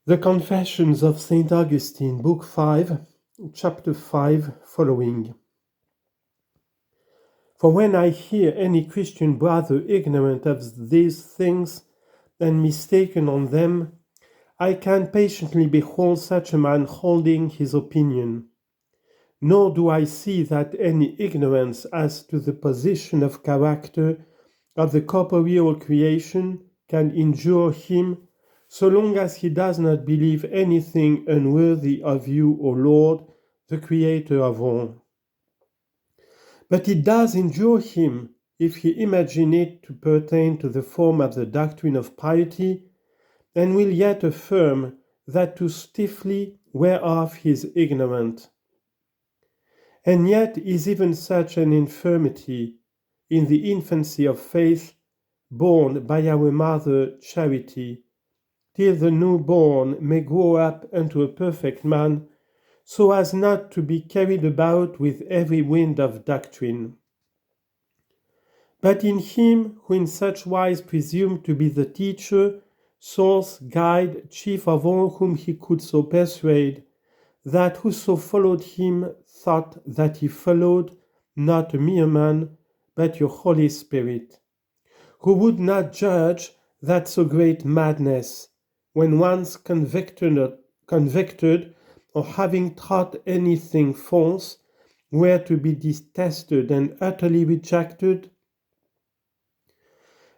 The Confessions of Saint Augustine, Book 5, Chapter 5, following. For when I hear any Christian brother ignorant of these things and mistaken on them, I can patiently behold such a man holding his opinion. Nor do I see that any ignorance as to the position of character of the corporeal creation can injure him, so long as he does not believe anything unworthy of you, O Lord, the Creator of all. But it does injure him if he imagine it to pertain to the form of the doctrine of piety, and will yet affirm that too stiffly whereof he is ignorant. And yet is even such an infirmity in the infancy of faith born by our Mother Charity, till the newborn may grow up unto a perfect man, so as not to be carried about with every wind of doctrine. But in him who in such wise presumed to be the teacher, source, guide, chief of all whom he could so persuade, that whoso followed him thought that he followed not a mere man, but your Holy Spirit, who would not judge that so great madness, when once convicted or having taught anything false, were to be detested and utterly rejected?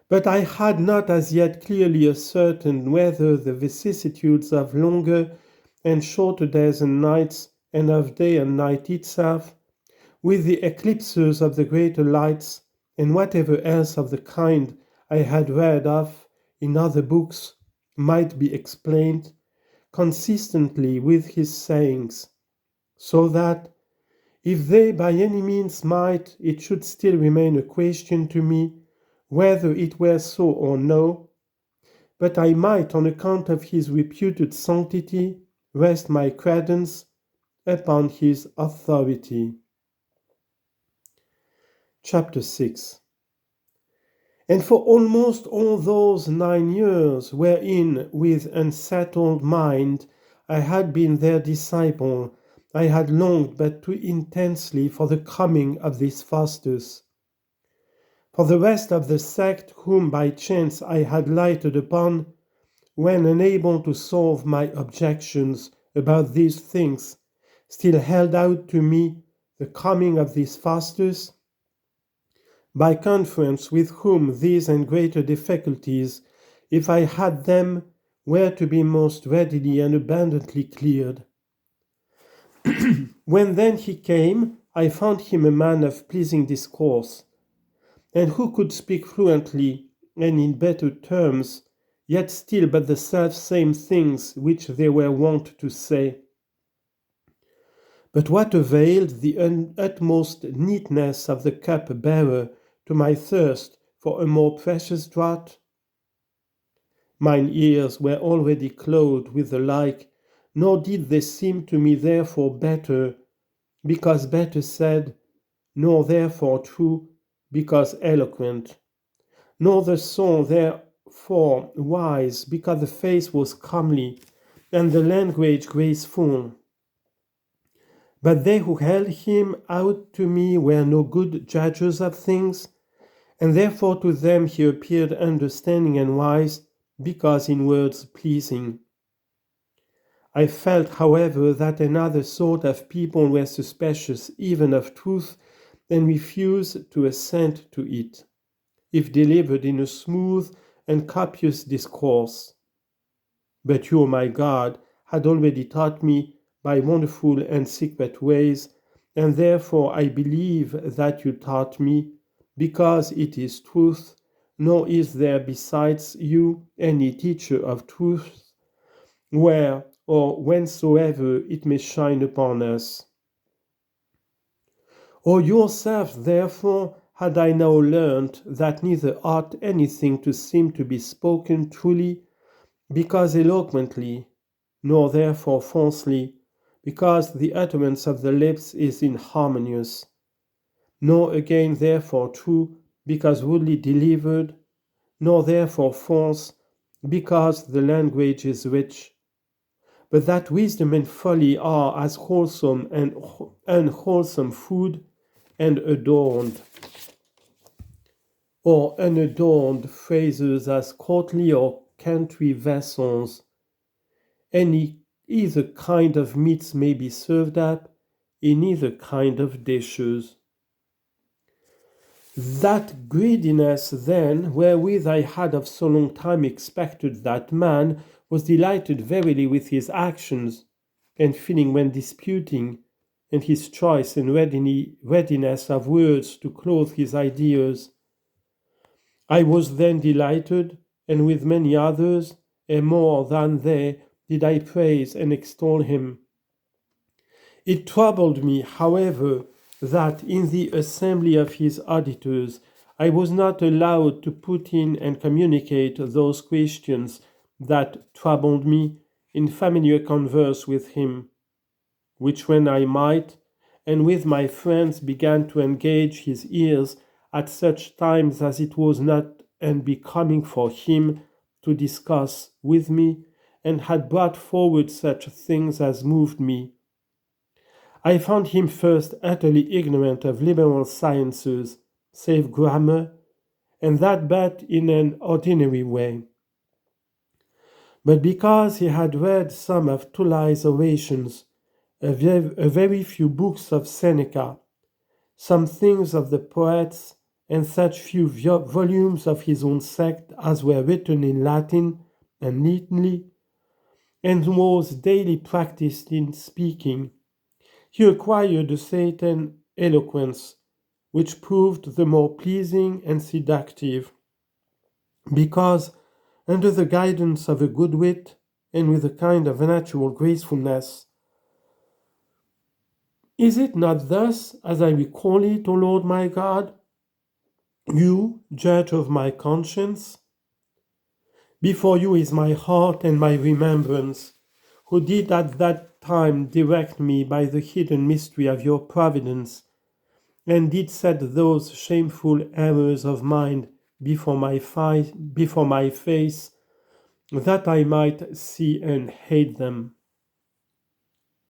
But I had not as yet clearly ascertained whether the vicissitudes of longer and shorter days and nights, and of day and night itself, with the eclipses of the greater lights, and whatever else of the kind I had read of in other books, might be explained consistently with his sayings, so that, if they by any means might, it should still remain a question to me whether it were so or no, but I might, on account of his reputed sanctity, rest my credence upon his authority. Chapter 6. And for almost all those 9 years wherein with unsettled mind I had been their disciple, I had longed but too intensely for the coming of this Faustus. For the rest of the sect whom by chance I had lighted upon, when unable to solve my objections about these things, still held out to me the coming of this Faustus, by conference with whom these and greater difficulties, if I had them, were to be most readily and abundantly cleared. When then he came, I found him a man of pleasing discourse, and who could speak fluently and in better terms, yet still but the self-same things which they were wont to say. But what availed the utmost neatness of the cup-bearer to my thirst for a more precious draught? Mine ears were already clothed with the like, nor did they seem to me therefore better, because better said, nor therefore true, because eloquent, nor the soul therefore wise, because the face was comely, and the language graceful. But they who held him out to me were no good judges of things, and therefore to them he appeared understanding and wise, because in words pleasing. I felt, however, that another sort of people were suspicious even of truth, and refused to assent to it, if delivered in a smooth and copious discourse. But you, my God, had already taught me by wonderful and secret ways, and therefore I believe that you taught me, because it is truth, nor is there besides you any teacher of truth, where or whensoever it may shine upon us. O yourself, therefore, had I now learnt that neither ought anything to seem to be spoken truly, because eloquently, nor therefore falsely, because the utterance of the lips is inharmonious, nor again therefore true, because rudely delivered, nor therefore false, because the language is rich, but that wisdom and folly are as wholesome and unwholesome food, and adorned or unadorned phrases as courtly or country vessels. Any either kind of meats may be served up in either kind of dishes. That greediness, then, wherewith I had of so long time expected that man, was delighted verily with his actions, and feeling when disputing, and his choice and readiness of words to clothe his ideas. I was then delighted, and with many others, and more than they, did I praise and extol him. It troubled me, however, that in the assembly of his auditors I was not allowed to put in and communicate those questions that troubled me in familiar converse with him, which when I might, and with my friends began to engage his ears at such times as it was not unbecoming for him to discuss with me, and had brought forward such things as moved me. I found him first utterly ignorant of liberal sciences, save grammar, and that but in an ordinary way. But because he had read some of Tully's orations, a very few books of Seneca, some things of the poets, and such few volumes of his own sect as were written in Latin and neatly, and was daily practiced in speaking, he acquired a certain eloquence, which proved the more pleasing and seductive, because, under the guidance of a good wit, and with a kind of natural gracefulness, is it not thus, as I recall it, O Lord my God? You, judge of my conscience? Before you is my heart and my remembrance, who did at that time direct me by the hidden mystery of your providence, and did set those shameful errors of mind before my face, that I might see and hate them.